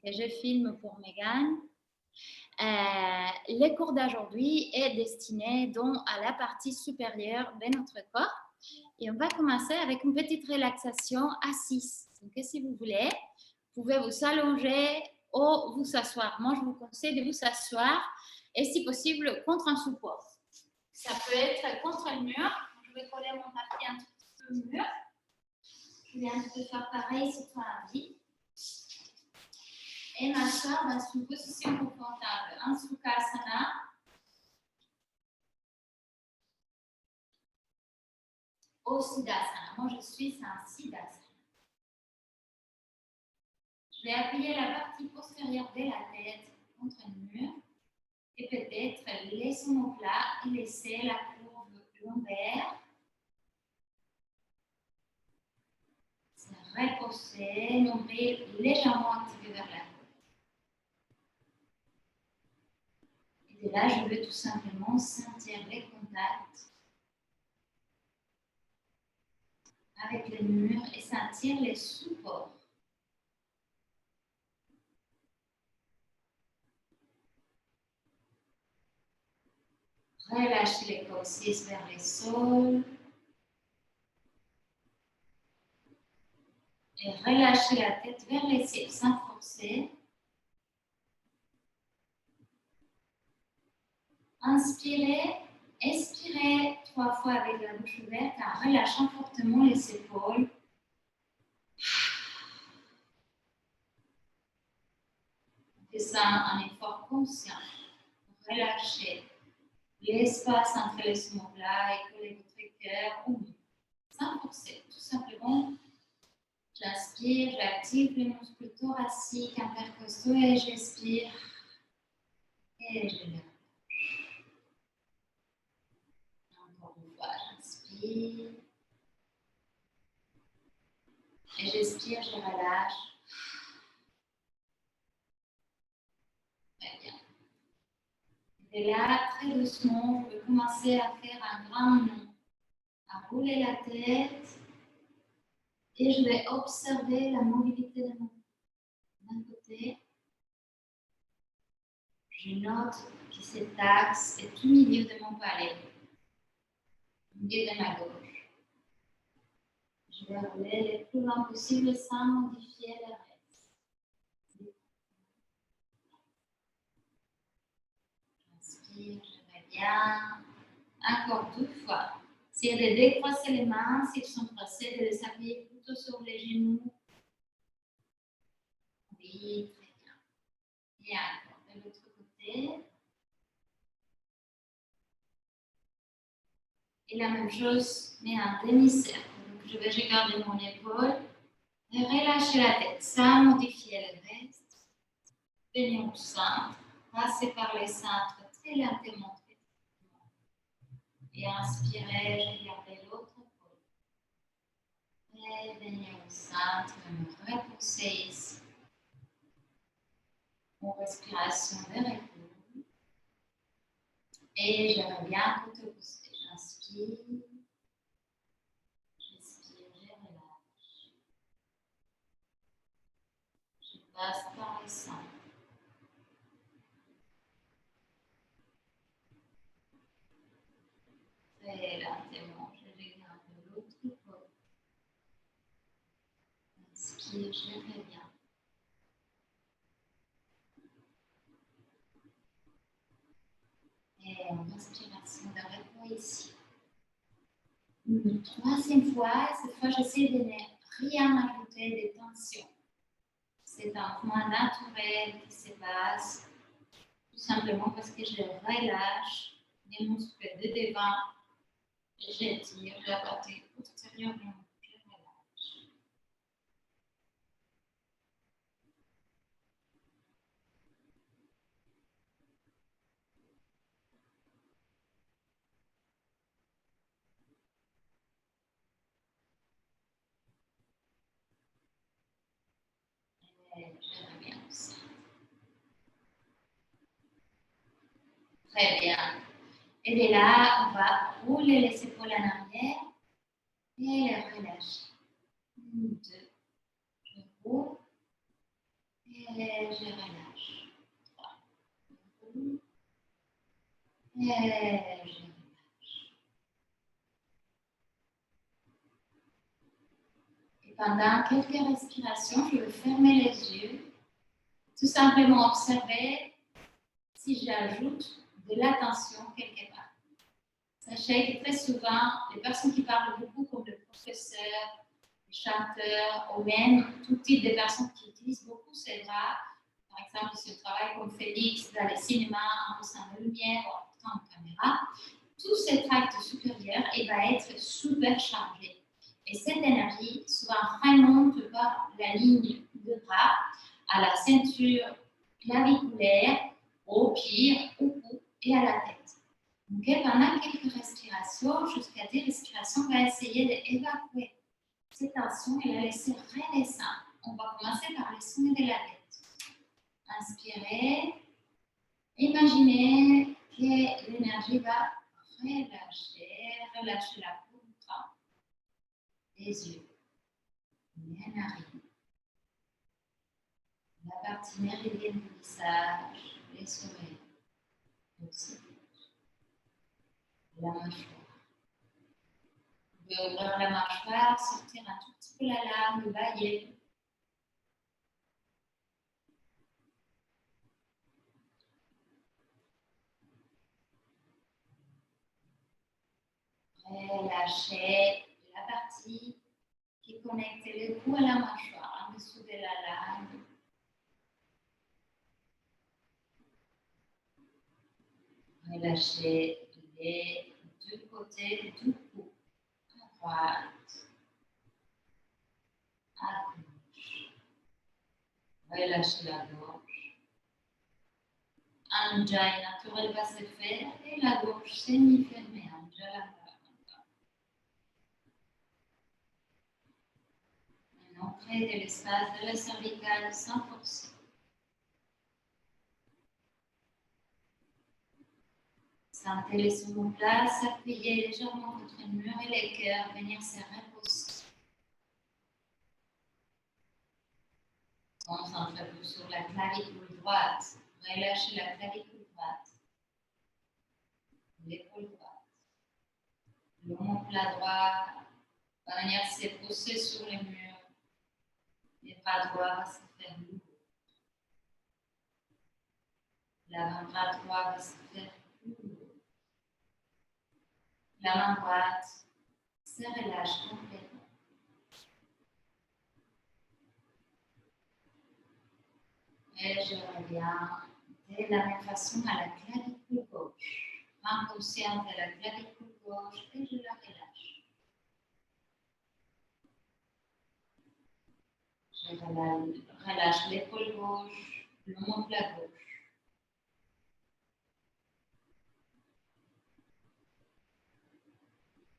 je filme pour Megan. Le cours d'aujourd'hui est destiné donc à la partie supérieure de notre corps. Et on va commencer avec une petite relaxation assise. Donc, si vous voulez, vous pouvez vous allonger ou vous asseoir. Moi, je vous conseille de vous asseoir et, si possible, contre un support. Ça peut être contre le mur. Je vais coller mon papier un tout petit peu au mur. Je vais un peu faire pareil si tu as envie. Et m'asseoir dans une position confortable. Un Sukhasana. Au Siddhasana. Moi, je suis un Siddhasana. Je vais appuyer la partie postérieure de la tête contre le mur et peut-être laisser mon plat et laisser la courbe lombaire se reposer, nombril légèrement activé vers la gauche. Et de là, je veux tout simplement sentir les contacts avec le mur et sentir les supports. Relâchez les coccyx vers les sols. Et relâchez la tête vers les ciels sans forcer. Inspirez, expirez 3 fois avec la bouche ouverte en relâchant fortement les épaules. Faisant un effort conscient. Relâchez l'espace entre les omoplates et collez votre cœur au mur. Sans forcer, tout simplement. J'inspire, j'active les muscles thoraciques, intercostaux et j'expire. Et je relâche. Encore une fois, j'inspire. Et j'expire, je relâche. Très bien. Et là, très doucement, je vais commencer à faire un grand nœud, à rouler la tête. Et je vais observer la mobilité de mon d'un côté. Je note que cet axe est au milieu de mon palais, au milieu de ma gauche. Je vais rouler le plus loin possible sans modifier le reste. J'inspire, je reviens. Encore 2 fois. S'il y a de décroiser les mains, s'ils sont croisés, de les appuyer plutôt sur les genoux. Oui, très bien. Et encore de l'autre côté. Et la même chose, mais en demi-cercle. Donc, je vais regarder mon épaule et relâcher la tête sans modifier le reste. Venir au centre, passer par les centres très lentement, très lentement. Et inspirer, regarder l'autre épaule. Et venir au centre, me repousser ici. Mon respiration vers l'épaule. Et je reviens côté opposé. J'inspire. J'expire, je relâche. Je passe par les centres. Très lentement, je regarde l'autre épaule. Inspire, je reviens. Et en respiration de repos ici. Une 3e fois, cette fois j'essaie de ne rien ajouter de tension. C'est un mouvement naturel qui se passe, tout simplement parce que je relâche les muscles de devant et j'étire la partie postérieure de mon cou. Je relâche. Et je reviens au centre. Très bien. Et de là, on va rouler les épaules en arrière et les relâcher. 1, 2. Je roule Et je relâche. 3. Et je relâche. Et pendant quelques respirations, je vais fermer les yeux. Tout simplement observer si j'ajoute de l'attention quelque part. Sachez que très souvent, les personnes qui parlent beaucoup, comme les professeurs, les chanteurs, ou même tout type de personnes qui utilisent beaucoup ces bras, par exemple, si on travaille comme Félix dans le cinéma, en poussant la lumière, en portant une caméra, tout cet acte supérieur, il va être super chargé. Et cette énergie, souvent, remonte par la ligne de bras à la ceinture claviculaire, au pied, au cou et à la tête. Donc, pendant quelques respirations, jusqu'à 10 respirations, on va essayer d'évacuer cette tension et la laisser redescendre. On va commencer par les soins de la tête. Inspirez. Imaginez que l'énergie va relâcher la poutre, les yeux, les narines, la partie méridienne du visage, les oreilles, aussi, la mâchoire. Vous pouvez ouvrir la mâchoire, sortir un tout petit peu la langue, bailler. Relâchez la partie qui connecte le cou à la mâchoire, en dessous de la langue. Relâchez les deux côtés du cou, à droite, à gauche. Relâchez la gorge. Un ujjayi naturel va se faire et la gorge semi-fermée, un ujjayi. Entrée de l'espace de la cervicale sans forcer. Sentez les omoplates s'appuyer légèrement contre le mur et les cœurs venir se reposer. Concentrez-vous sur la clavicule droite. Relâchez la clavicule droite. L'épaule droite. L'omoplate droit va venir se poser sur le mur. Les bras droits vont se faire lourd. L'avant-bras droit va se faire lourd. La main droite se relâche complètement. Et je reviens de la même façon à la clavicule gauche. Main consciente de la clavicule gauche et je la relâche. Je relâche l'épaule gauche, l'omoplate gauche.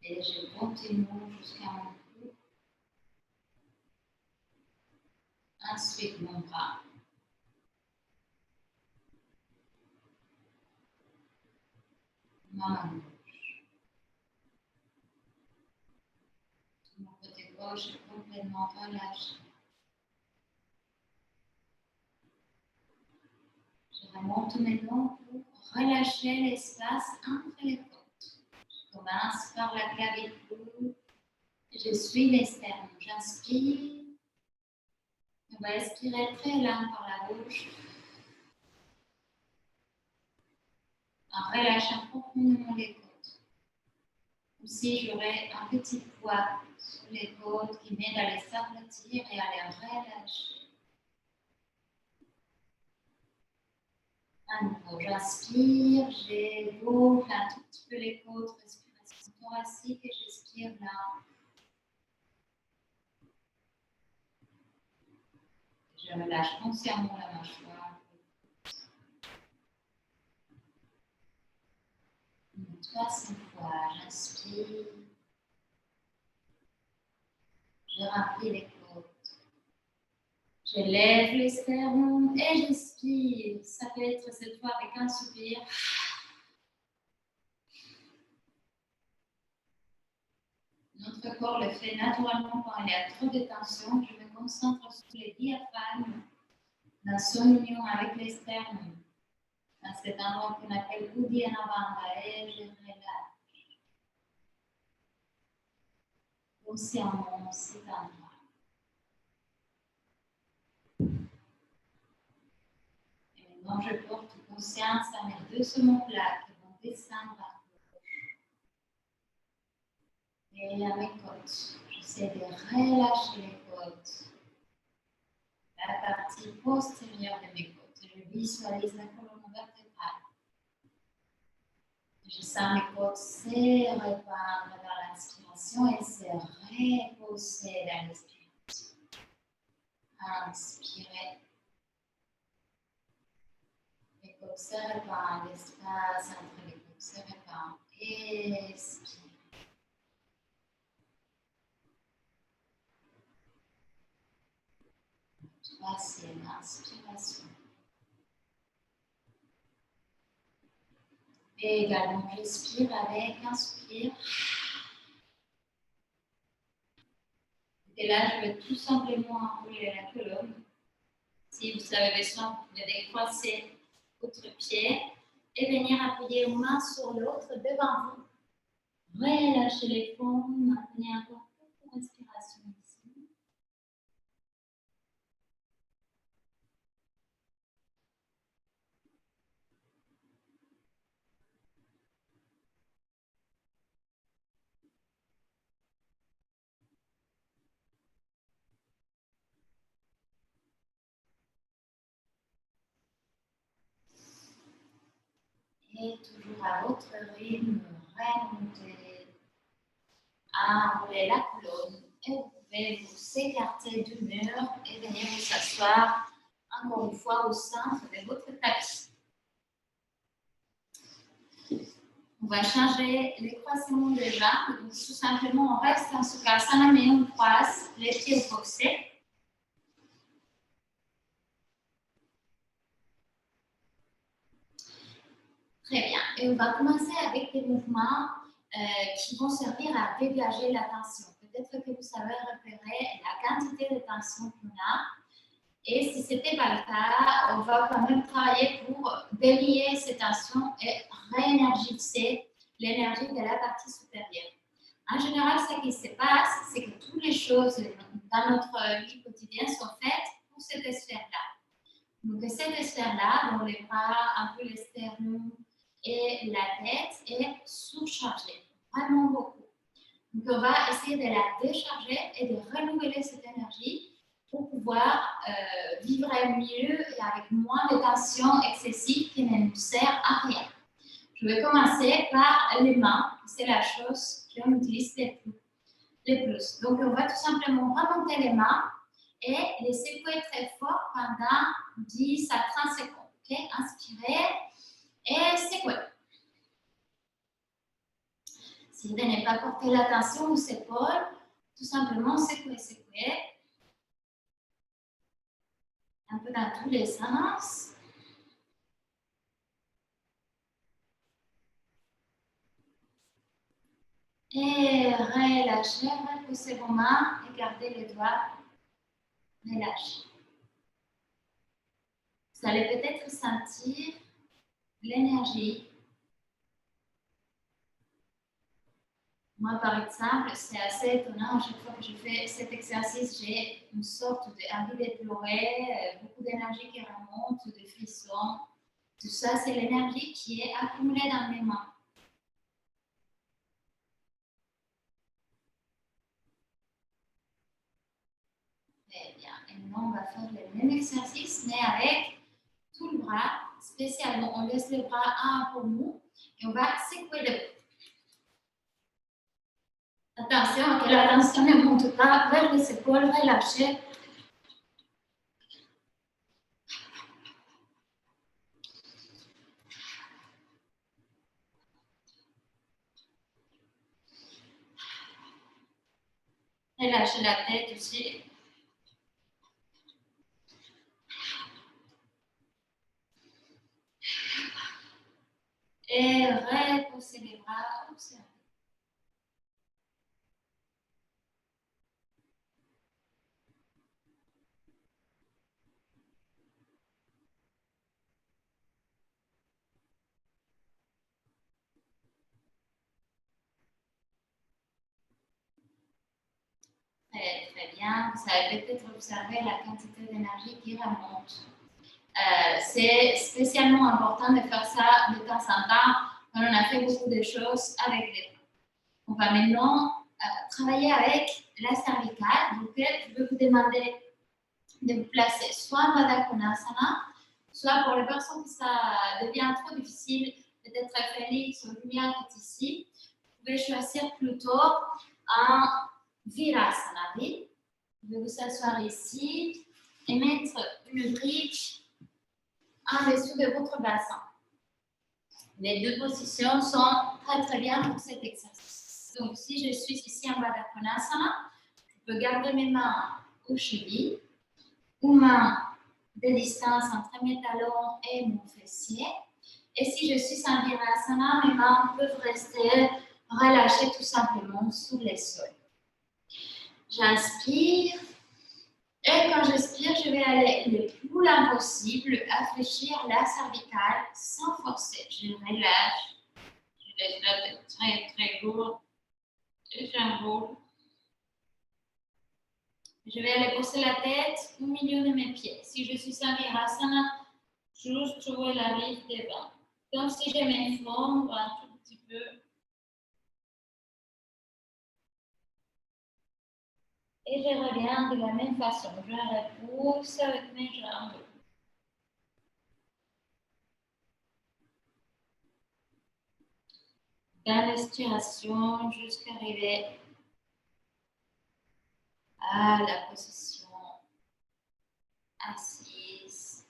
Et je continue jusqu'à mon cou. Ensuite, mon bras. Ma main gauche. Mon côté gauche est complètement relâché. Je remonte maintenant pour relâcher l'espace entre les côtes. Je commence par la clavicule. Je suis les sternums. J'inspire. On va expirer très lent par la bouche. En relâchant profondément les côtes. Comme si j'aurais un petit poids sur les côtes qui m'aide à les s'aplatir et à les relâcher. À nouveau, j'inspire, je gonfle un tout petit peu les côtes, respiration thoracique et j'expire là. Je relâche consciemment la mâchoire. Une troisième fois, j'inspire. Je remplis les côtes. Je lève les sternums et j'expire. Ça peut être cette fois avec un soupir. Notre corps le fait naturellement quand il y a trop de tension. Je me concentre sur les diaphragmes. dans son union avec les sternums, dans cet endroit qu'on appelle Uddiyana Bandha, et je relâche consciemment cet endroit. Et maintenant, je porte conscience à mes deux omoplates qui vont descendre à gauche et à mes côtes. J'essaie de relâcher les côtes, la partie postérieure de mes côtes. Je visualise la colonne vertébrale. Je sens mes côtes se répandre dans l'inspiration et se reposer dans l'expiration. Inspirez. Les côtes se répandent, l'espace entre les côtes se répand. Expirez. Troisième inspiration. Et également, respire avec un soupir. Et là, je vais tout simplement enrouler la colonne. Si vous avez besoin, vous pouvez décroiser votre pied et venir appuyer une main sur l'autre devant vous. Relâchez les fonds, maintenez encore quelques respirations ici. Et toujours à votre rythme, remontez, enroulez la colonne et vous pouvez vous écarter du mur et venir vous asseoir encore une fois au centre de votre tapis. On va changer les croisements des jambes. Donc, tout simplement, on reste en Sukhasana, mais on croise les pieds opposés. Très bien. Et on va commencer avec des mouvements qui vont servir à dégager la tension. Peut-être que vous savez repérer la quantité de tension qu'on a. Et si ce n'était pas le cas, on va quand même travailler pour délier ces tensions et réénergiser l'énergie de la partie supérieure. En général, ce qui se passe, c'est que toutes les choses dans notre vie quotidienne sont faites pour cette sphère-là. Donc, cette sphère-là, dans les bras, un peu les sternums et la tête, est surchargée, vraiment beaucoup. Donc, on va essayer de la décharger et de renouveler cette énergie pour pouvoir vivre mieux et avec moins de tension excessive qui ne nous sert à rien. Je vais commencer par les mains, c'est la chose qu'on utilise les plus. Donc, on va tout simplement remonter les mains et les secouer très fort pendant 10 à 30 secondes. Okay? Inspirez et secouez. Si vous n'avez pas porté l'attention aux épaules, tout simplement secouez, secouez. Un peu dans tous les sens. Et relâchez, repoussez vos mains et gardez les doigts relâchés. Vous allez peut-être sentir l'énergie. Moi, par exemple, c'est assez étonnant. Chaque fois que je fais cet exercice, j'ai une sorte d'envie de pleurer, beaucoup d'énergie qui remonte, des frissons. Tout ça, c'est l'énergie qui est accumulée dans mes mains. Très bien. Et maintenant, on va faire le même exercice, mais avec tout le bras. Spécialement, on laisse le bras un peu mou et on va secouer le bras. Attention, que la tension ne monte pas vers les épaules, relâchez. Relâchez la tête aussi. Et repoussez les bras, observez. très, très bien. Vous avez peut-être observé la quantité d'énergie qui remonte. C'est spécialement important de faire ça de temps en temps quand on a fait beaucoup de choses avec les bras. On va maintenant travailler avec la cervicale. Donc, je vais vous demander de vous placer soit en Baddha Konasana, soit pour les personnes que ça devient trop difficile, peut-être Félix ou Julien qui est ici, vous pouvez choisir plutôt un Virasana. Vous pouvez vous asseoir ici et mettre une brique en dessous de votre bassin. Les deux positions sont très très bien pour cet exercice. Donc, si je suis ici en Baddha Konasana, je peux garder mes mains aux chevilles ou mains de distance entre mes talons et mon fessier. Et si je suis en Virasana, mes mains peuvent rester relâchées tout simplement sur les sols. J'inspire. Et quand j'expire, je vais aller le plus loin possible, affléchir la cervicale sans forcer. Je relâche. Je laisse la tête très très lourde. Et j'enroule. Je vais aller poser la tête au milieu de mes pieds. Si je suis en Virasana, juste je vois la rive devant. Comme si je m'effondre un tout petit peu. Et je reviens de la même façon. Je repousse avec mes jambes. Dans l'expiration, jusqu'à arriver à la position assise,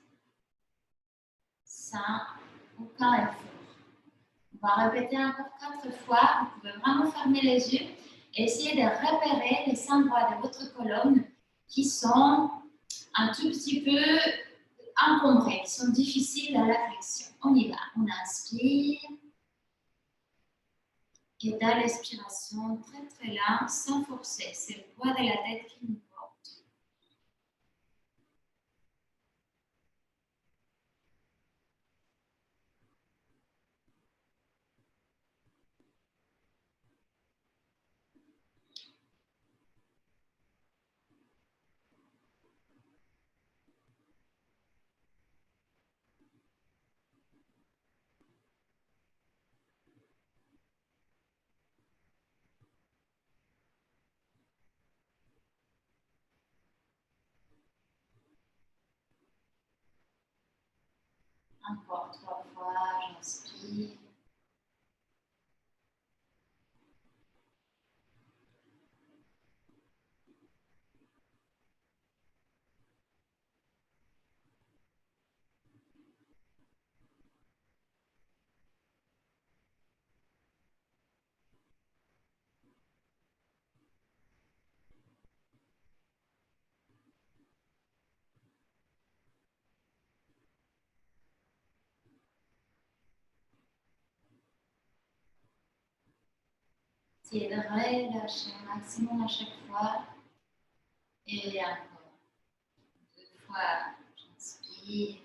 sans aucun effort. On va répéter encore 4 fois. Vous pouvez vraiment fermer les yeux et essayer de repérer les endroits de votre colonne qui sont un tout petit peu encombrés, qui sont difficiles à la flexion. On y va. On inspire. Et dans l'expiration, très très lent, sans forcer. C'est le poids de la tête qui nous porte. Encore 3 fois, j'inspire. Essayez de relâcher un maximum à chaque fois. Et encore 2 fois, j'inspire.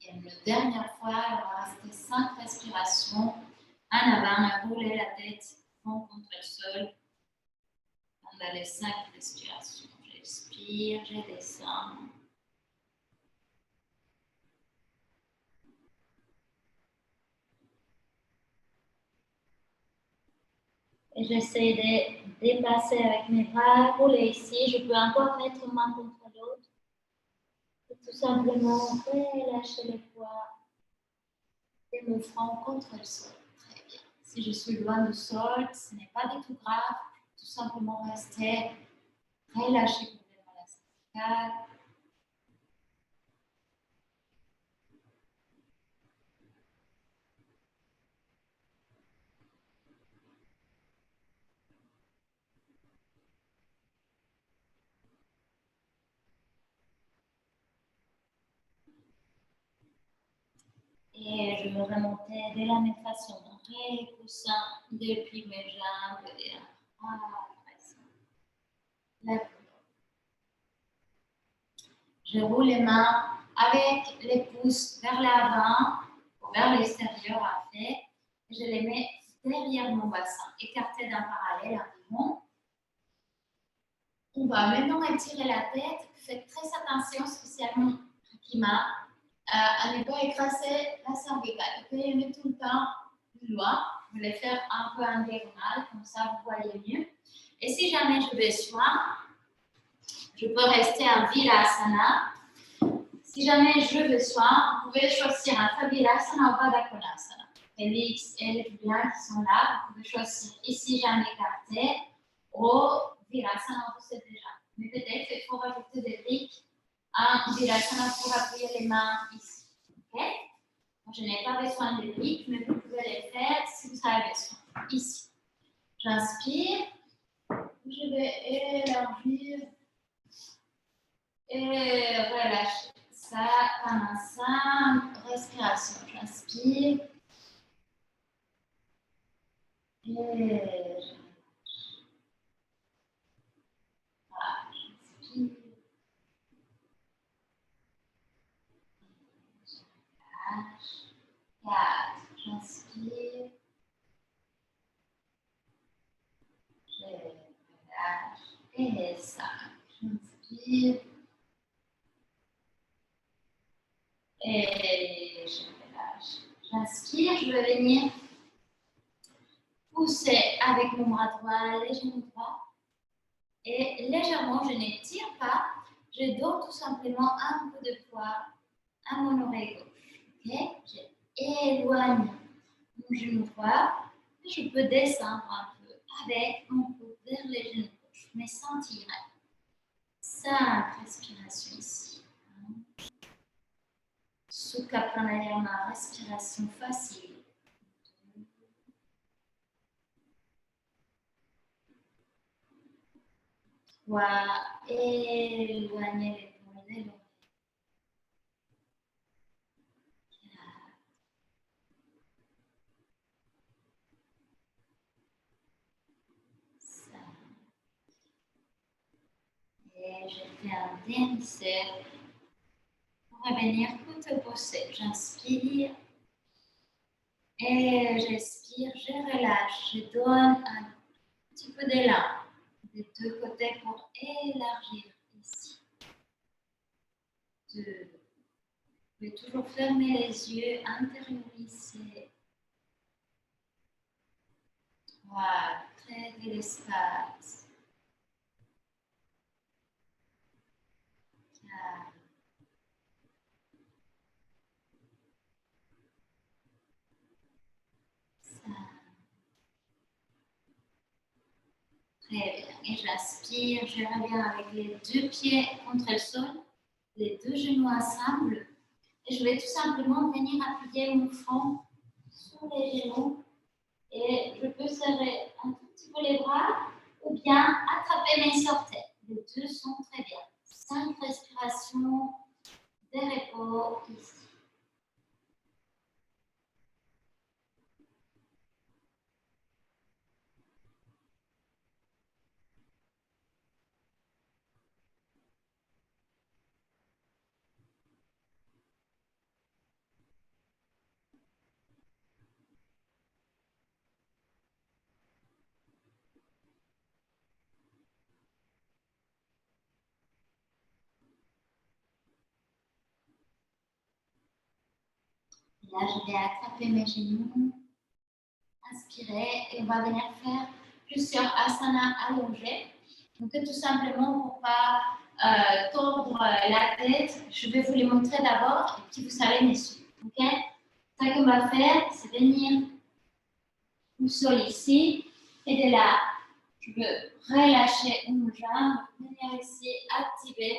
Et une dernière fois, on va rester 5 respirations en avant et rouler la tête contre le sol pendant les 5 respirations. J'expire, je descends. Et j'essaie de dépasser avec mes bras, rouler ici. Je peux encore mettre une main contre l'autre. Et tout simplement relâcher le poids de mon front contre le sol. Très bien. Si je suis loin du sol, ce n'est pas du tout grave. Tout simplement rester relâché complètement la cervicale. je vais remonter de la même façon, repoussant depuis mes jambes et je roule les mains avec les pouces vers l'avant ou vers l'extérieur en fait. Je les mets derrière mon bassin, écartés d'un parallèle environ. On va maintenant étirer la tête. Faites très attention, spécialement Kima, à ne pas écraser la cervicale. Vous pouvez mettre tout le temps plus loin. Vous allez faire un peu en diagonale, comme ça vous voyez mieux. Et si jamais je besoin, je peux rester en Virasana. Si jamais je besoin, vous pouvez choisir un Virasana ou Baddha Konasana. Félix et les Juliens qui sont là, vous pouvez choisir ici, jambes écartées, ou Virasana, vous savez déjà. Mais peut-être qu'il faut rajouter des briques en Virasana pour appuyer les mains ici. Okay? Je n'ai pas besoin de briques, mais vous pouvez les faire si vous avez besoin. Ici. J'inspire. Je vais élargir et relâcher. Ça, pendant 5 respirations. J'inspire. Et je j'inspire. Je relâche. 4. J'inspire. Je relâche. Et 5. J'inspire. Et je relâche. J'inspire. Je vais venir pousser avec mon bras droit, les genoux droits. Et légèrement, je n'étire pas. Je donne tout simplement un peu de poids à mon oreille gauche. Okay? J'éloigne mon genou droit. Et je peux descendre un peu avec mon coude vers les genoux gauche. Mais sans tirer. 5 respirations ici. Sukha Pranayama, respiration facile. Voilà, éloigner les paumes des l'oreille. 5. Et je fais un dernier cercle. Pour revenir côte opposée. J'inspire. Et j'expire, je relâche. Je donne un petit peu d'élan des deux côtés pour élargir ici. 2. Vous pouvez toujours fermer les yeux, intérioriser. 3. Créer de l'espace. 4. 5. Très bien. Et j'inspire, je reviens avec les 2 pieds contre le sol, les 2 genoux ensemble. Et je vais tout simplement venir appuyer mon front sur les genoux. Et je peux serrer un tout petit peu les bras ou bien attraper mes orteils. Les deux sont très bien. 5 respirations de repos ici. Là, je vais attraper mes genoux, inspirer et on va venir faire plusieurs asanas allongés. Donc, tout simplement pour ne pas tordre la tête, je vais vous les montrer d'abord et puis vous allez me suivre. Okay? Ce qu'on va faire, c'est venir au sol ici et de là, je veux relâcher une jambe, venir ici, activer.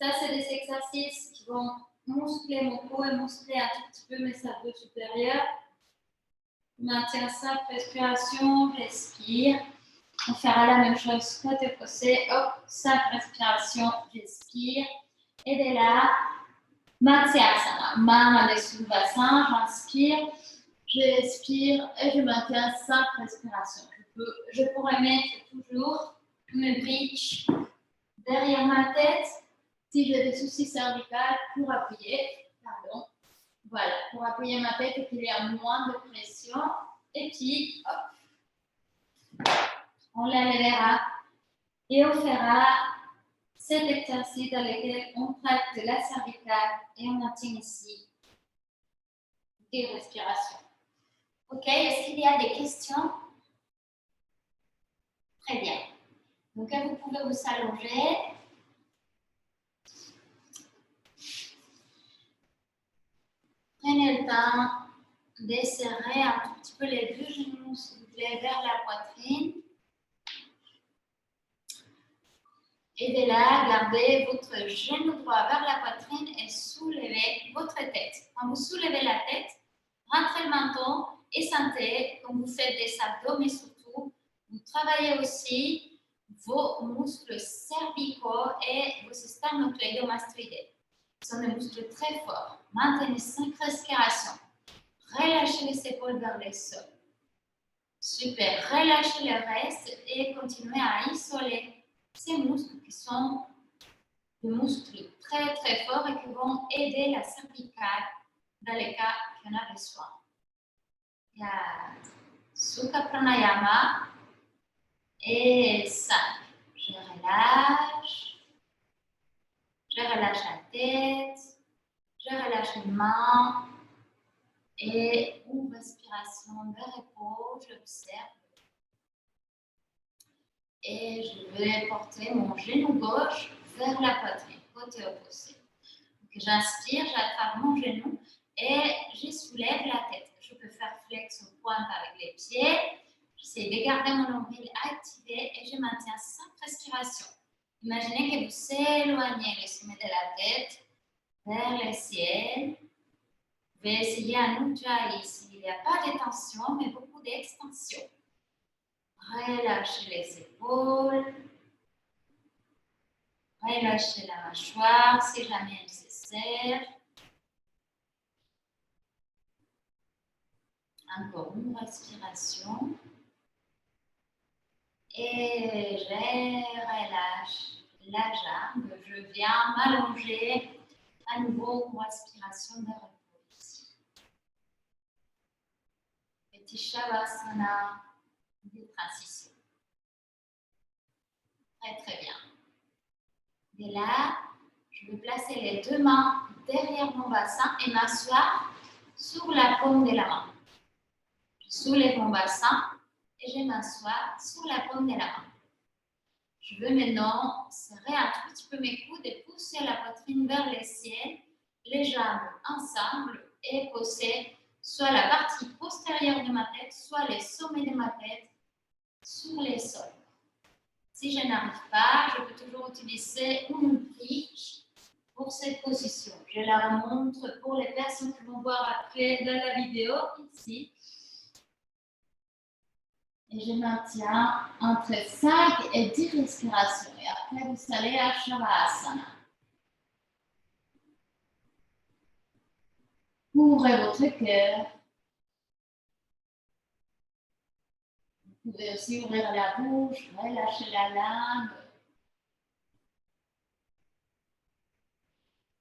Ça, c'est des exercices qui vont muscler mon cou et muscler un tout petit peu mes cerveaux supérieurs. Je maintiens 5 respirations, j'expire. On fera la même chose côté opposé. Hop, 5 respirations, j'expire. Et de là, Matsyasana, main au-dessus du bassin, j'inspire, j'expire et je maintiens 5 respirations. Je pourrais mettre toujours mes bridges derrière ma tête si j'ai des soucis cervicaux pour appuyer, pardon, voilà, pour appuyer ma tête et qu'il y ait moins de pression. Et puis, hop, on l'enlèvera et on fera cet exercice dans lequel on traite de la cervicale et on maintient ici des respirations. Ok, est-ce qu'il y a des questions? Très bien. Donc, vous pouvez vous allonger. Prenez le temps desserrer un tout petit peu les deux genoux, s'il vous plaît, vers la poitrine. Et de là, gardez votre genou droit vers la poitrine et soulevez votre tête. Quand vous soulevez la tête, rentrez le menton et sentez, comme vous faites des abdos, mais surtout, vous travaillez aussi vos muscles cervicaux et vos sternocleidomastoïdés. Ce sont des muscles très forts. Maintenez 5 respirations. Relâchez les épaules vers le sol. Super. Relâchez le reste et continuez à isoler ces muscles qui sont des muscles très très forts et qui vont aider la cervicale dans les cas qu'on a besoin. Il y a Sukha Pranayama et 5. Je relâche la tête, je relâche les mains. Et une respiration de repos, j'observe. Et je vais porter mon genou gauche vers la poitrine, côté opposé. Donc j'inspire, j'attrape mon genou et je soulève la tête. Je peux faire flex au pointe avec les pieds. J'essaie de garder mon nombril activé et je maintiens 5 respirations. Imaginez que vous éloignez le sommet de la tête vers le ciel. Vous pouvez essayer un ujjayi ici. Il n'y a pas de tension, mais beaucoup d'extension. Relâchez les épaules. Relâchez la mâchoire si jamais nécessaire. Encore une respiration. Et je relâche la jambe. Je viens m'allonger. À nouveau, une respiration de repos. Petit Shavasana de transition. Très très bien. Et là, je vais placer les deux mains derrière mon bassin et m'asseoir sur la paume de la main. Je soulève mon bassin et je m'assois sur la paume de la main. Je veux maintenant serrer un tout petit peu mes coudes et pousser la poitrine vers le ciel, les jambes ensemble et poser soit la partie postérieure de ma tête, soit le sommet de ma tête sur les sols. Si je n'arrive pas, je peux toujours utiliser une bridge pour cette position. Je la remontre pour les personnes qui vont voir après dans la vidéo ici. Et je maintiens entre 5 et 10 respirations. Et après, vous allez à Shavasana. Ouvrez votre cœur. Vous pouvez aussi ouvrir la bouche, relâcher la langue.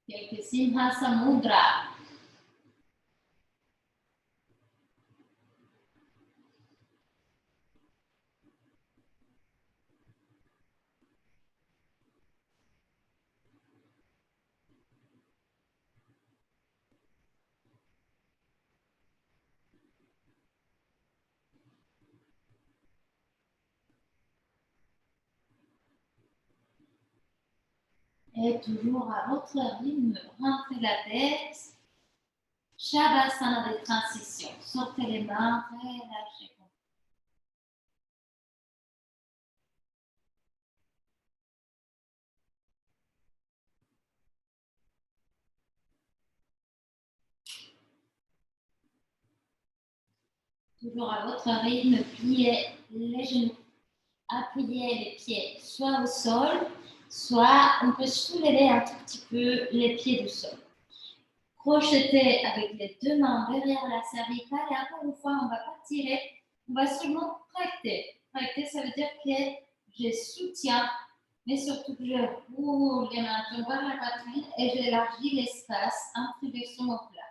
Quelques Simhasamudra. Et toujours à votre rythme, rentrez la tête. Shavasana de transition. Sortez les mains, relâchez. Toujours à votre rythme, pliez les genoux. Appuyez les pieds soit au sol, soit on peut soulever un tout petit peu les pieds du sol. projeter avec les deux mains derrière la cervicale et encore une fois, on ne va pas tirer, on va seulement tracter. Tracter, ça veut dire que je soutiens, mais surtout que je roule les mains vers la poitrine et j'élargis l'espace entre les omoplates.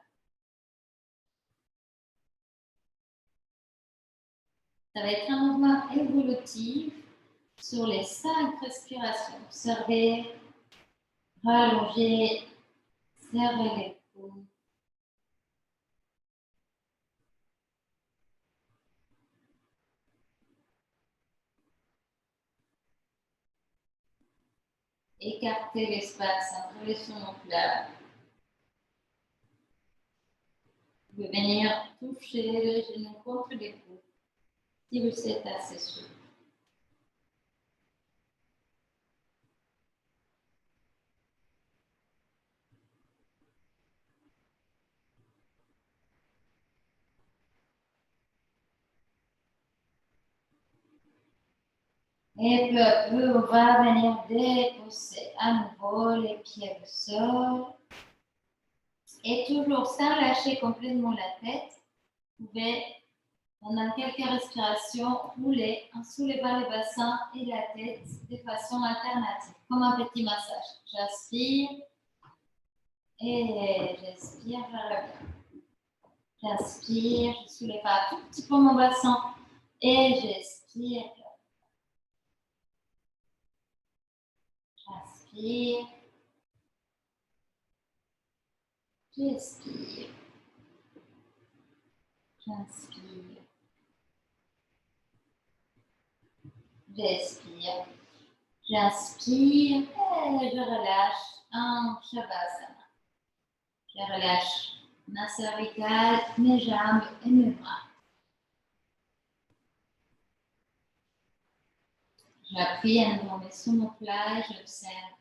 Ça va être un mouvement évolutif sur les 5 respirations. Observez, rallongez, serrez les coudes. Écartez l'espace entre les omoplates. Vous pouvez venir toucher les genoux contre les coudes si vous êtes assez souple. Et peu à peu, on va venir déposer à nouveau les pieds au sol. Et toujours sans lâcher complètement la tête, vous pouvez, pendant quelques respirations, rouler en soulevant le bassin et la tête de façon alternative, comme un petit massage. J'inspire et j'expire, je reviens. J'inspire, je soulève un tout petit peu mon bassin et j'expire. J'inspire. J'expire. J'inspire. J'expire. J'inspire et je relâche en Shavasana. Je relâche ma cervicale, mes jambes et mes bras. J'appuie un peu mes omoplates, j'observe.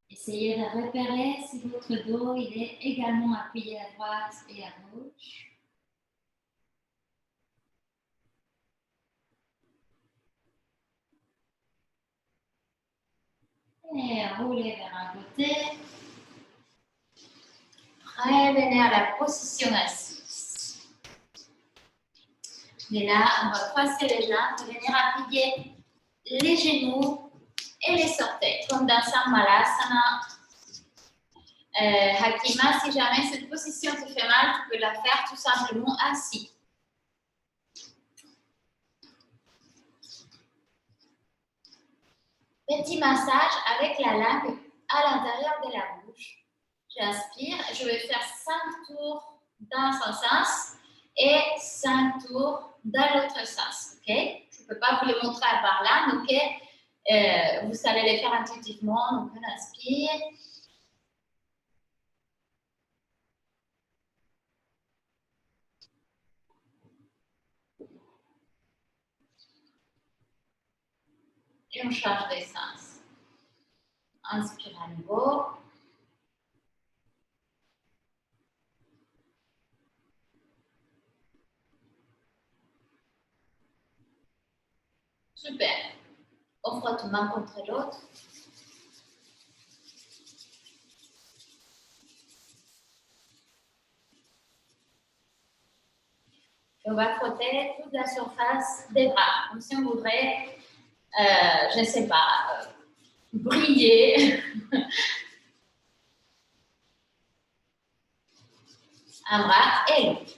Essayez de repérer si votre dos il est également appuyé à droite et à gauche. Et roulez vers un côté. Revenez à la position assise. Et là, on va croiser les jambes, venir appuyer les genoux et les orteils, comme dans Malasana. Hakima, si jamais cette position te fait mal, tu peux la faire tout simplement assis. Petit massage avec la langue à l'intérieur de la bouche. J'inspire, je vais faire 5 tours dans un sens et 5 tours dans l'autre sens. Okay? Je ne peux pas vous le montrer par là, donc vous allez les faire intuitivement. Donc on inspire. Et on change de sens. Inspire à nouveau. Super. On frotte une main contre l'autre. On va frotter toute la surface des bras, comme si on voudrait, je ne sais pas, briller. Un bras et l'autre.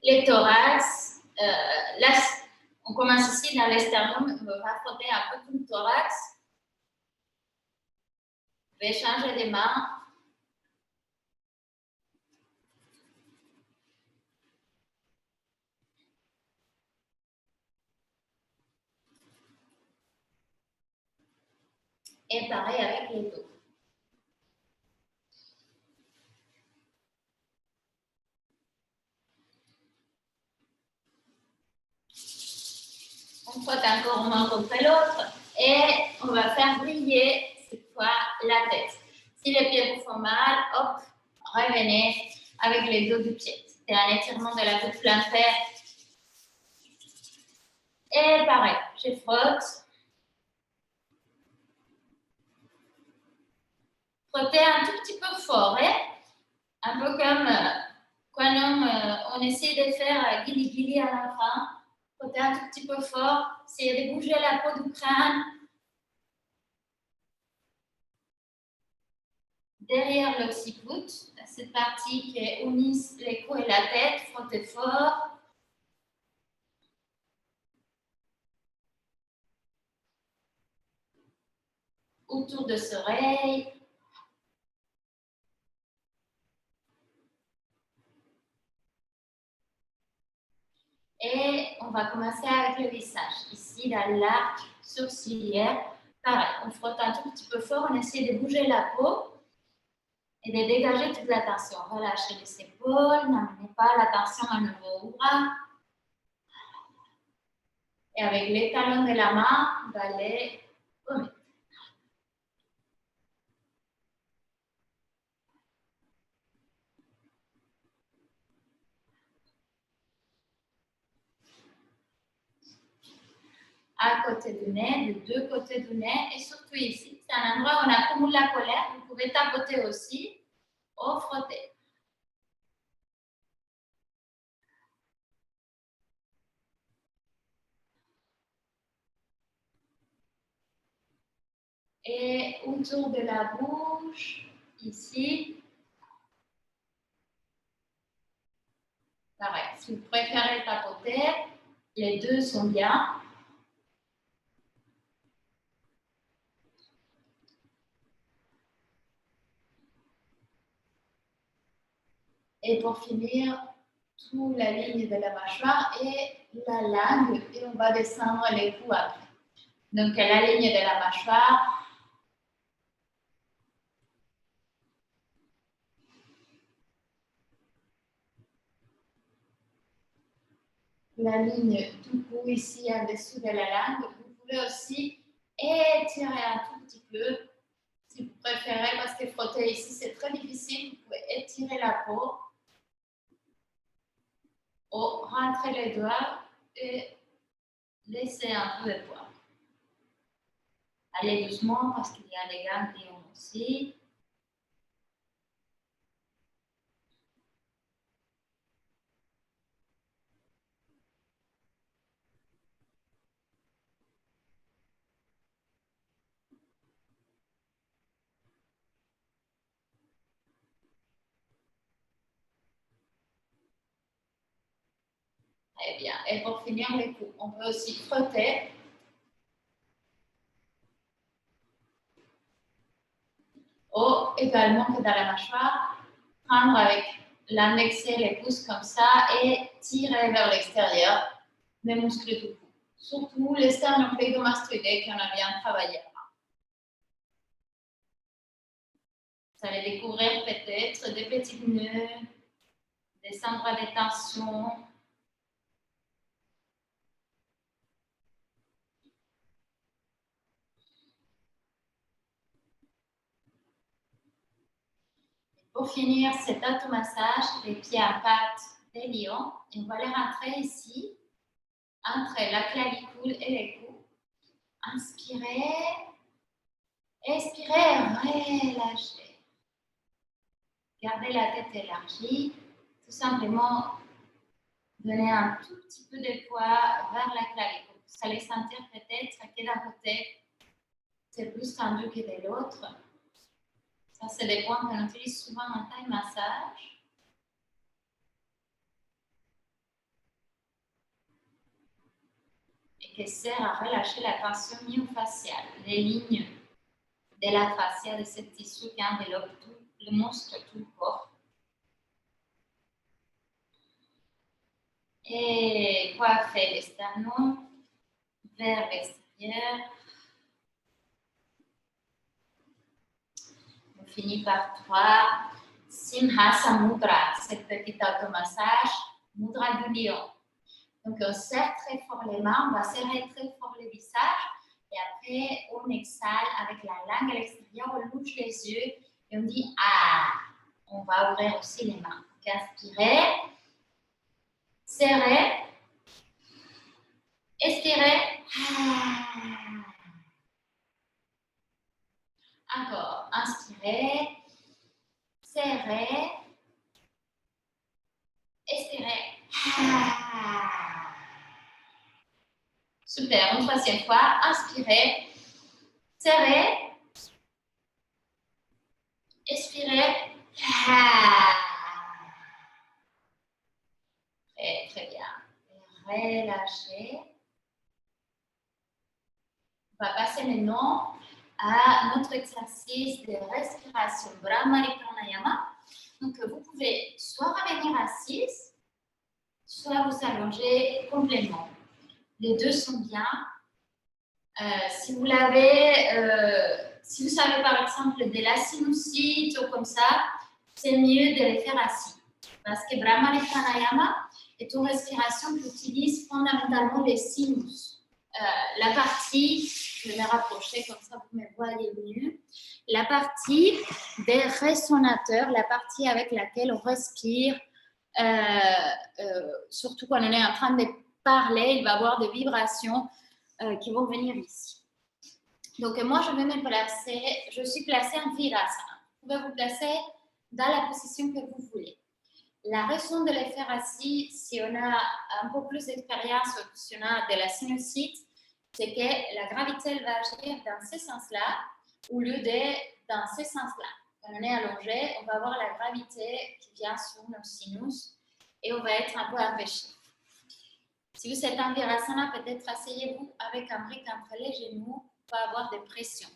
Les thorax, là, on commence ici dans l'esternum, on va frotter un peu tout le thorax. Je vais changer les mains. Et pareil avec les dos. On frotte encore une main contre l'autre et on va faire briller cette fois la tête. Si les pieds vous font mal, hop, revenez avec les dos du pied. C'est un étirement de la voûte plantaire. Et pareil, je frotte. Frottez un tout petit peu fort, hein? Un peu comme quand on essaie de faire guili-guili à l'enfant. Frottez un tout petit peu fort. Essayez de bouger la peau du crâne. Derrière l'occiput, cette partie qui unit les coups et la tête, frottez fort. Autour de ses oreilles. Et on va commencer avec le visage. Ici, dans l'arc sourcilière, pareil, on frotte un tout petit peu fort, on essaie de bouger la peau et de dégager toute la tension. Relâchez les épaules, n'amenez pas la tension à nouveau au bras. Et avec les talons de la main, on va les remettre. À côté du nez, de deux côtés du nez et surtout ici. C'est un endroit où on accumule la colère. Vous pouvez tapoter aussi ou frotter. Et autour de la bouche, ici. Pareil, si vous préférez tapoter, les deux sont bien. Et pour finir, toute la ligne de la mâchoire et la langue. Et on va descendre les coups après. Donc, la ligne de la mâchoire. La ligne du cou ici en dessous de la langue. Vous pouvez aussi étirer un tout petit peu, si vous préférez, parce que frotter ici, c'est très difficile. Vous pouvez étirer la peau. Ou rentrer les doigts et laisser un peu de poids. Allez doucement parce qu'il y a des ganglions aussi. Très bien. Et pour finir les coups, on peut aussi frotter. Ou également que dans la mâchoire, prendre avec l'index et les pouces comme ça et tirer vers l'extérieur les muscles du cou. Surtout les sternocleidomastoïdés qu'on a bien travaillé. Vous allez découvrir peut-être des petits nœuds, des endroits de tension. Pour finir cet automassage, les pieds en patte des lions, on va les rentrer ici, entre la clavicule et les coudes. Inspirez, expirez, relâchez. Gardez la tête élargie, tout simplement donnez un tout petit peu de poids vers la clavicule. Vous allez sentir peut-être que d'un côté, c'est plus tendu que de l'autre. Ça, c'est des points qu'on utilise souvent en taille massage. Et qui sert à relâcher la tension myofaciale, les lignes de la fascia de ce tissu qui enveloppe tout le muscle, tout le corps. Et coiffer les sternums vers l'extérieur. On finit par 3. Simhasa Mudra, cette petite automassage, Mudra du lion. Donc, on serre très fort les mains, on va serrer très fort le visage Et après, on exhale avec la langue à l'extérieur, on louche les yeux et on dit « Ah ». On va ouvrir aussi les mains. Donc, inspirez, serrez, expirez. Ah. Encore, inspirez, serrez, expirez. Ah. Super, une troisième fois, inspirez, serrez, expirez. Ah. Très, très bien. Et relâchez. On va passer maintenant à notre exercice de respiration Brahmari Pranayama. Donc, vous pouvez soit revenir assise, soit vous allonger complètement. Les deux sont bien. Si vous savez par exemple de la sinusite ou comme ça, c'est mieux de les faire assis. Parce que Brahmari Pranayama est une respiration qui utilise fondamentalement les sinus. La partie, je vais me rapprocher comme ça vous me voyez mieux, la partie des résonateurs, la partie avec laquelle on respire, surtout quand on est en train de parler, il va y avoir des vibrations qui vont venir ici. Donc moi je vais me placer, je suis placée en Virasana. Vous pouvez vous placer dans la position que vous voulez. La raison de les faire assis, si on a un peu plus d'expérience ou si on a de la sinusite, c'est que la gravité elle va agir dans ce sens-là au lieu de dans ce sens-là. Quand on est allongé, on va avoir la gravité qui vient sur nos sinus et on va être un peu empêché. Si vous êtes en Virasana, peut-être asseyez-vous avec un brique entre les genoux pour avoir des pressions.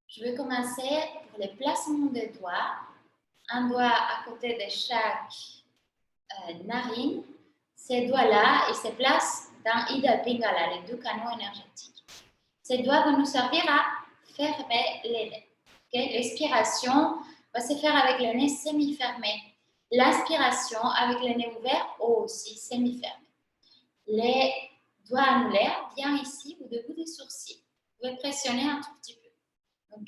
Je vais commencer pour les placements des doigts. Un doigt à côté de chaque narine. Ces doigts-là, ils se placent dans Ida Pingala, les deux canaux énergétiques. Ces doigts vont nous servir à fermer les nez. Okay? L'expiration va se faire avec le nez semi-fermé. L'aspiration avec le nez ouvert aussi semi-fermé. Les doigts annulaires viennent ici au début des sourcils. Vous pouvez pressionner un tout petit peu. Donc,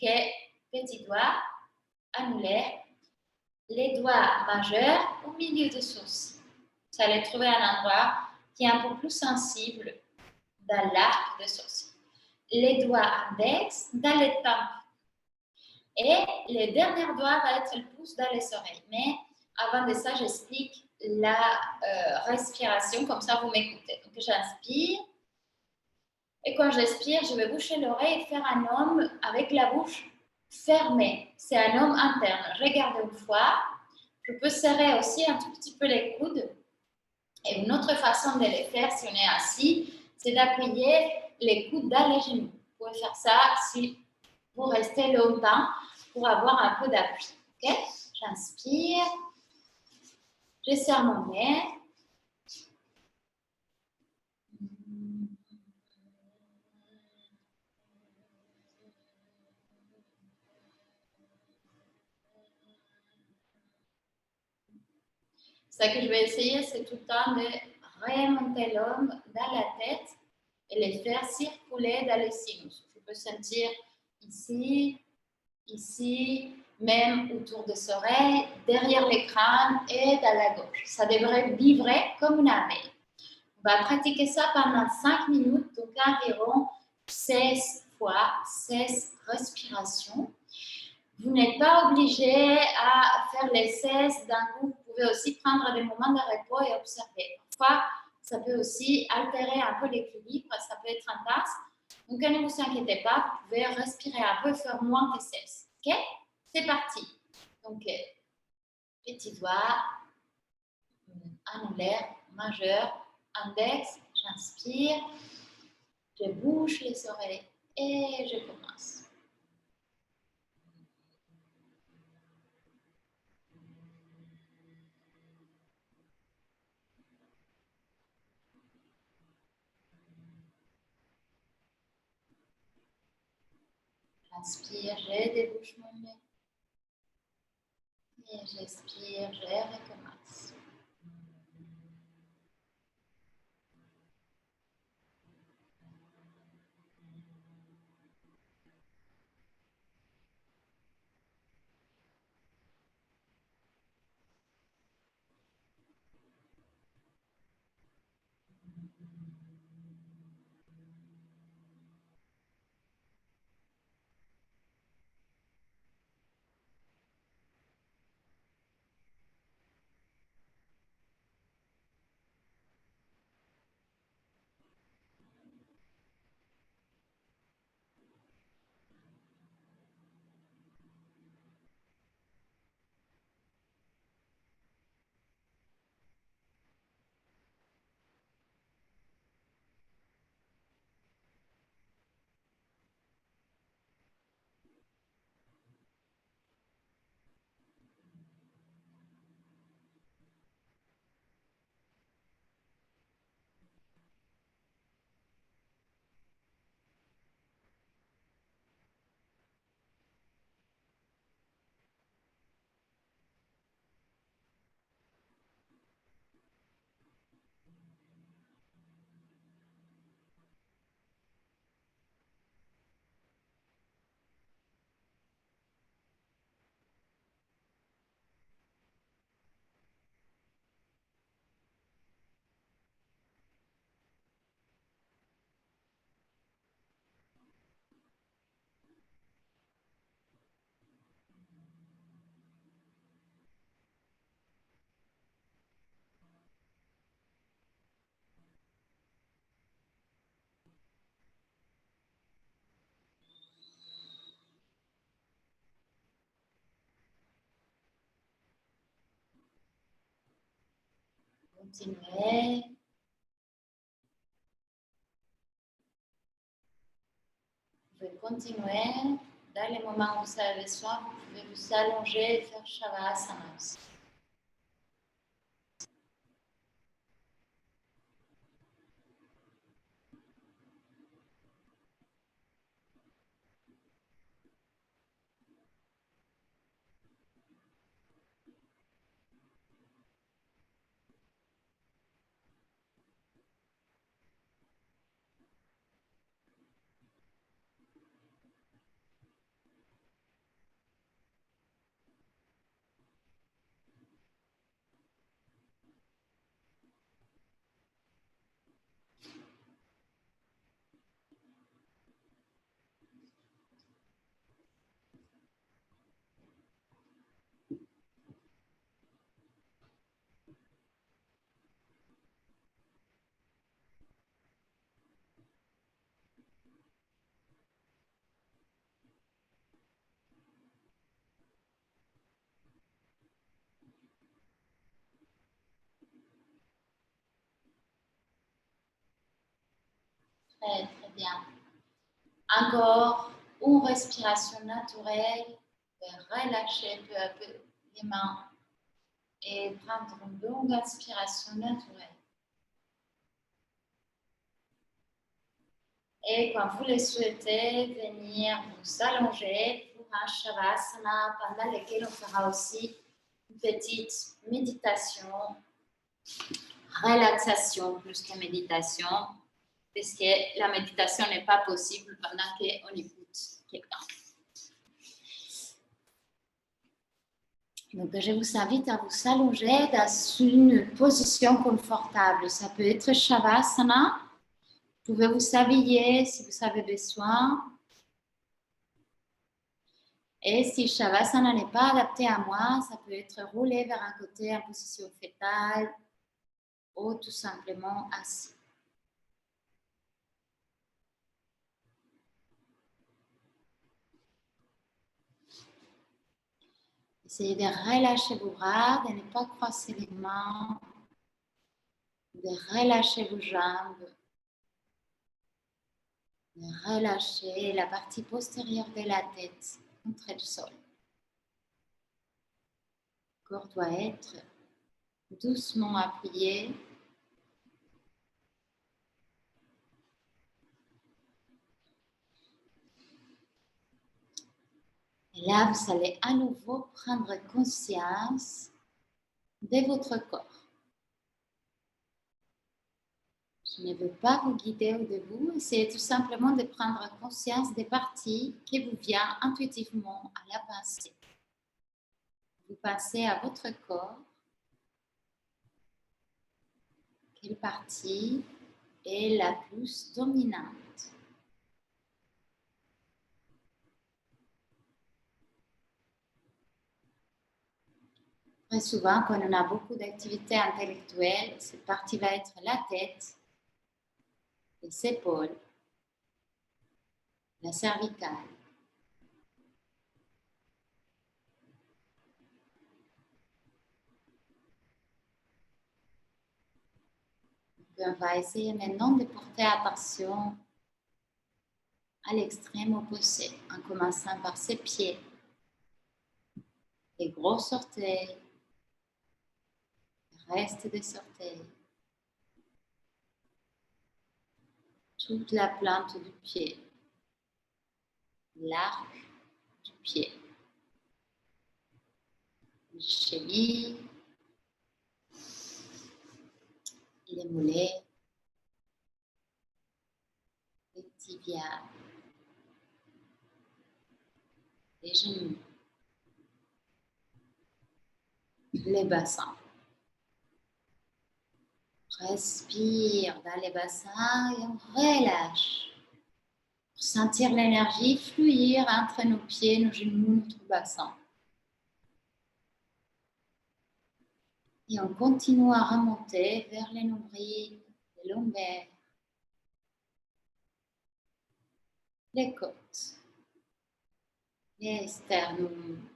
petit doigt annulaire. Les doigts majeurs au milieu des sourcils. Vous allez trouver un endroit qui est un peu plus sensible dans l'arc des sourcils. Les doigts index dans les tempes. Et le dernier doigt va être le pouce dans les oreilles. Mais avant de ça, j'explique la respiration, comme ça vous m'écoutez. Donc j'inspire. Et quand j'expire, je vais boucher l'oreille et faire un homme avec la bouche fermée. C'est un homme interne. Regardez une fois. Je peux serrer aussi un tout petit peu les coudes. Et une autre façon de les faire, si on est assis, c'est d'appuyer les coudes dans les genoux. Vous pouvez faire ça si vous restez longtemps pour avoir un peu d'appui. Okay? J'inspire. Je serre mon nez. Ce que je vais essayer, c'est tout le temps de remonter l'homme dans la tête et les faire circuler dans les sinus. Je peux sentir ici, ici, même autour des oreilles, derrière les crânes et dans la gorge. Ça devrait vibrer comme une abeille. On va pratiquer ça pendant 5 minutes, donc environ 16 fois, 16 respirations. Vous n'êtes pas obligé à faire les 16 d'un coup. Vous pouvez aussi prendre des moments de repos et observer. Parfois, ça peut aussi altérer un peu l'équilibre, ça peut être intense. Donc, ne vous inquiétez pas, vous pouvez respirer un peu et faire moins que 16. OK? C'est parti. Donc, petit doigt, annulaire, majeur, index, j'inspire, je bouge les oreilles et je commence. J'inspire, je débouche mon nez. Et j'expire, je recommence. Continuez. Vous pouvez continuer. Dans les moments où vous avez besoin, vous pouvez vous allonger et faire Shavasana aussi. Très, très bien. Encore une respiration naturelle. Vous pouvez relâcher peu à peu les mains et prendre une longue inspiration naturelle. Et quand vous le souhaitez, venir vous allonger pour un Shavasana pendant lequel on fera aussi une petite méditation, relaxation plus que méditation, parce que la méditation n'est pas possible pendant qu'on écoute quelqu'un. Donc, je vous invite à vous allonger dans une position confortable. Ça peut être Shavasana. Vous pouvez vous habiller si vous avez besoin. Et si Shavasana n'est pas adapté à moi, ça peut être roulé vers un côté en position fétale ou tout simplement assis. Essayez de relâcher vos bras, de ne pas croiser les mains, de relâcher vos jambes, de relâcher la partie postérieure de la tête contre le sol. Le corps doit être doucement appuyé. Et là, vous allez à nouveau prendre conscience de votre corps. Je ne veux pas vous guider au début, essayez tout simplement de prendre conscience des parties qui vous viennent intuitivement à la pensée. Vous pensez à votre corps, quelle partie est la plus dominante? Très souvent, quand on a beaucoup d'activités intellectuelles, cette partie va être la tête, les épaules, la cervicale. On va essayer maintenant de porter attention à l'extrême opposé, en commençant par ses pieds, les gros orteils, le reste des orteils, toute la plante du pied, l'arc du pied, les chevilles, les mollets, les tibias, les genoux, les bassins. Respire dans les bassins et on relâche pour sentir l'énergie fluir entre nos pieds, nos genoux, notre bassin. Et on continue à remonter vers les nombrils, les lombaires, les côtes, les sternums,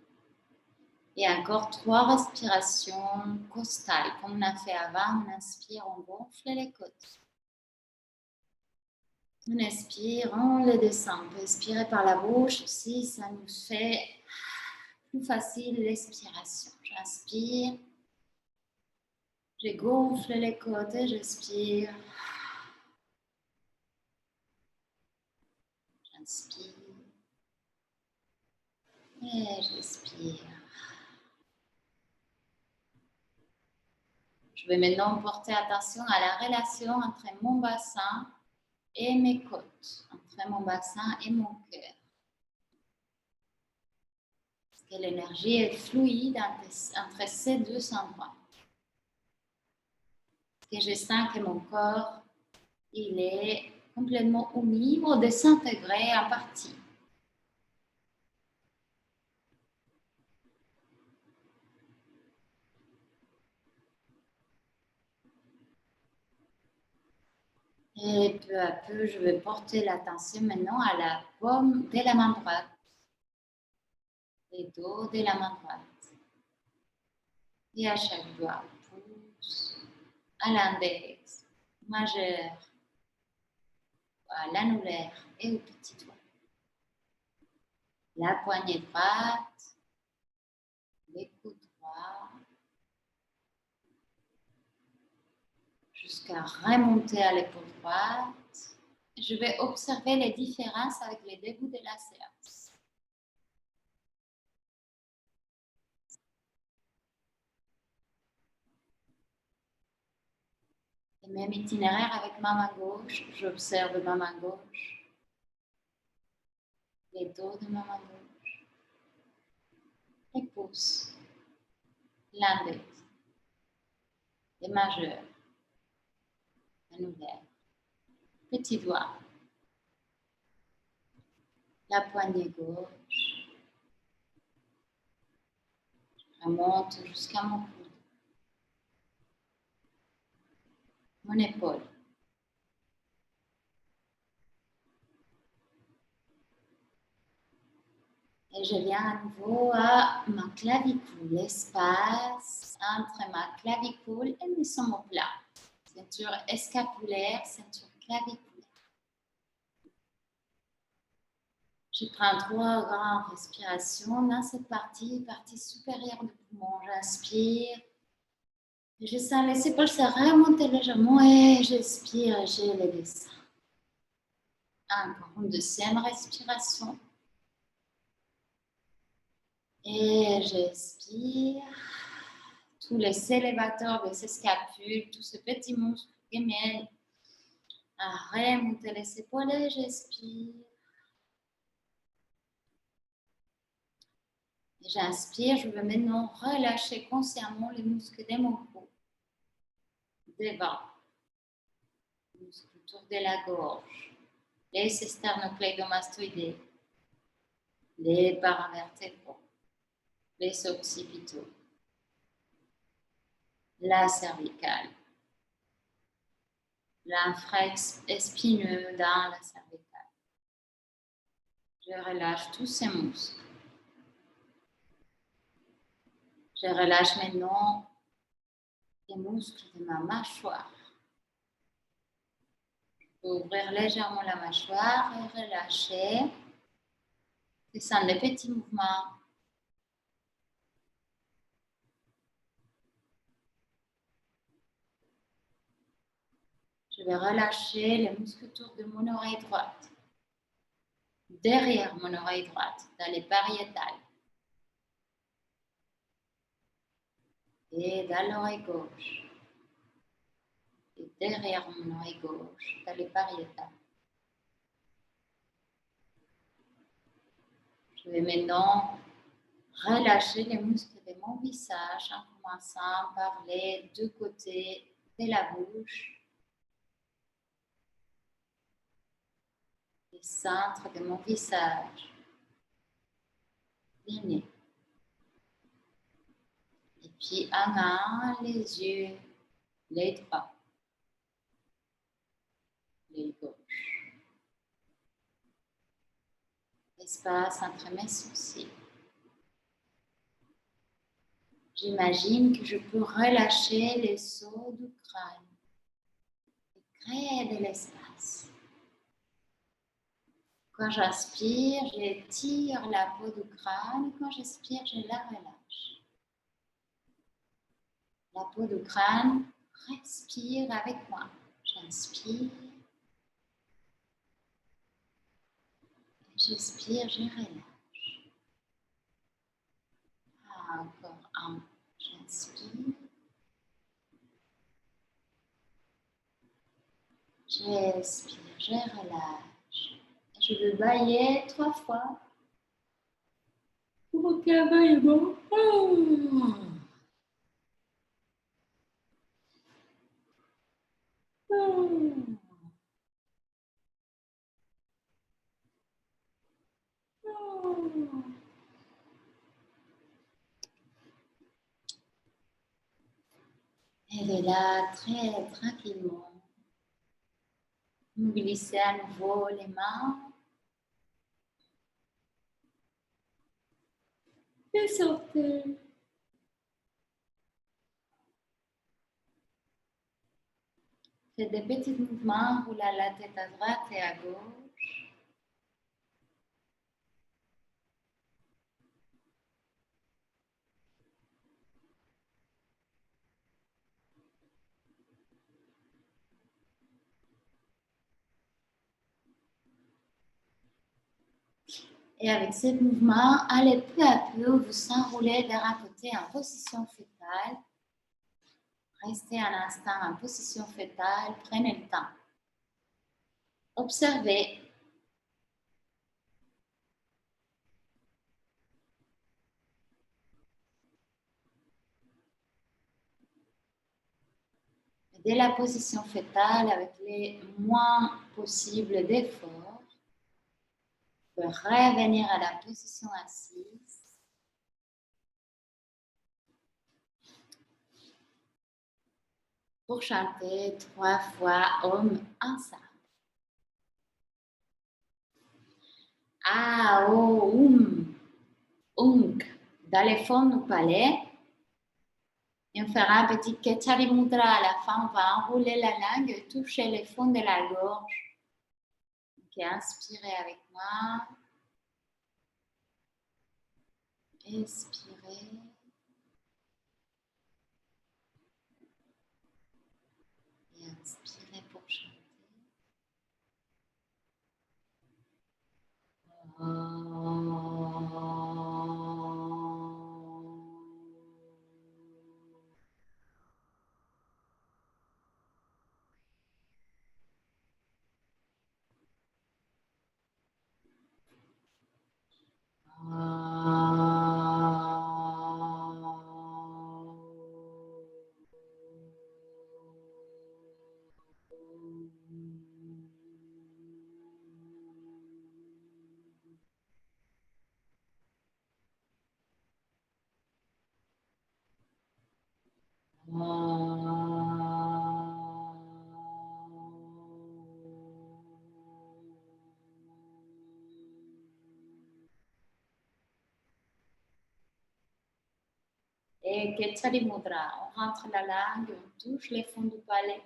Et encore 3 respirations costales. Comme on a fait avant, on inspire, on gonfle les côtes. On expire, on les descend. On peut expirer par la bouche aussi, ça nous fait plus facile l'expiration. J'inspire, je gonfle les côtes et j'expire. J'inspire et j'expire. Je vais maintenant porter attention à la relation entre mon bassin et mes côtes, entre mon bassin et mon cœur. Parce que l'énergie est fluide entre ces deux endroits. Que je sens que mon corps, il est complètement uni ou désintégré en partie. Et peu à peu, je vais porter l'attention maintenant à la paume de la main droite, les dos de la main droite. Et à chaque doigt, pouce, à l'index, majeur, à l'annulaire et au petit doigt. La poignée droite, les coudes droits, jusqu'à remonter à l'épaule droite. Je vais observer les différences avec les débuts de la séance. Le même itinéraire avec ma main gauche. J'observe ma main gauche, les dos de ma main gauche, les pouces, l'index, les majeurs, l'annulaire, petit doigt, la poignée gauche. Je remonte jusqu'à mon coude, mon épaule. Et je viens à nouveau à ma clavicule, l'espace entre ma clavicule et mes omoplates. Ceinture scapulaire, ceinture claviculaire. Je prends 3 grandes respirations dans cette partie supérieure du poumon. J'inspire. Et je sens les épaules se remonter légèrement et j'expire et je les descends. Encore une deuxième respiration. Et j'expire. Tous les élévateurs des scapules, tout ce petit muscle qui m'aide à remonter les épaules et j'expire. Et j'inspire, je vais maintenant relâcher consciemment les muscles de mon cou. Devant, les muscles autour de la gorge, les sternocleidomastoïdés, les paravertébraux, les occipitaux, la cervicale, l'infra-épineux dans la cervicale. Je relâche tous ces muscles. Je relâche maintenant les muscles de ma mâchoire. Je peux ouvrir légèrement la mâchoire et relâcher. Descendre les petits mouvements. Je vais relâcher les muscles autour de mon oreille droite. Derrière mon oreille droite, dans les pariétales. Et dans l'oreille gauche. Et derrière mon oreille gauche, dans les pariétales. Je vais maintenant relâcher les muscles de mon visage en commençant par les deux côtés de la bouche. Le centre de mon visage. Le nez. Et puis en un, les yeux, les droits, les gauches. L'espace entre mes sourcils. J'imagine que je peux relâcher les os du crâne et créer de l'espace. Quand j'inspire, j'étire la peau du crâne et quand j'expire, je la relâche. La peau du crâne respire avec moi. J'inspire. J'expire, je relâche. Encore un. J'inspire. J'expire, je relâche. Je vais bailler 3 fois. Pour aucun baillement. Et de là, très tranquillement, vous glissez à nouveau les mains. Et sortez. Faites des petits mouvements, roulez la tête à droite et à gauche. Et avec ce mouvement, allez peu à peu vous enrouler vers un côté en position fétale. Restez un instant en position fétale, prenez le temps. Observez. Dès la position fétale, avec les moins possibles d'efforts, vous pouvez revenir à la position assise. Pour chanter 3 fois Om ensemble. A, O, Unk. Dans les fonds du palais. Et on fera un petit Kechari Mudra à la fin. On va enrouler la langue et toucher les fonds de la gorge. Donc, inspirez avec moi. Expirez. Et inspirez pour chanter. Et Kechari Mudra, on rentre la langue, on touche les fonds du palais.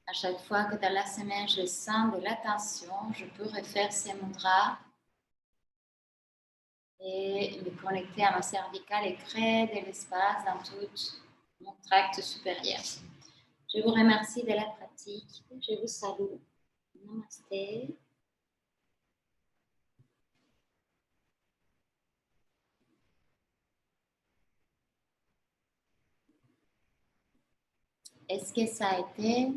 À chaque fois que dans la semaine je sens de la tension, je peux refaire ces mudras et me connecter à ma cervicale et créer de l'espace dans tout mon tract supérieur. Je vous remercie de la pratique. Je vous salue. Namasté. Est-ce que ça a été?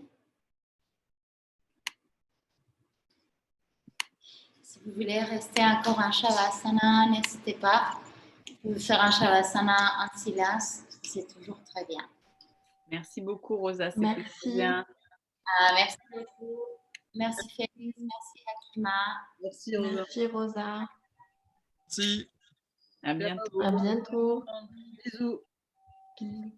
Si vous voulez rester encore en Shavasana, n'hésitez pas. Vous pouvez faire un Shavasana en silence, c'est toujours très bien. Merci beaucoup, Rosa. C'était très bien. Merci beaucoup. Merci Félix, merci Hakima. Merci, Rosa. Merci, Rosa. Merci. À bientôt. À bientôt. Bisous. Bisous.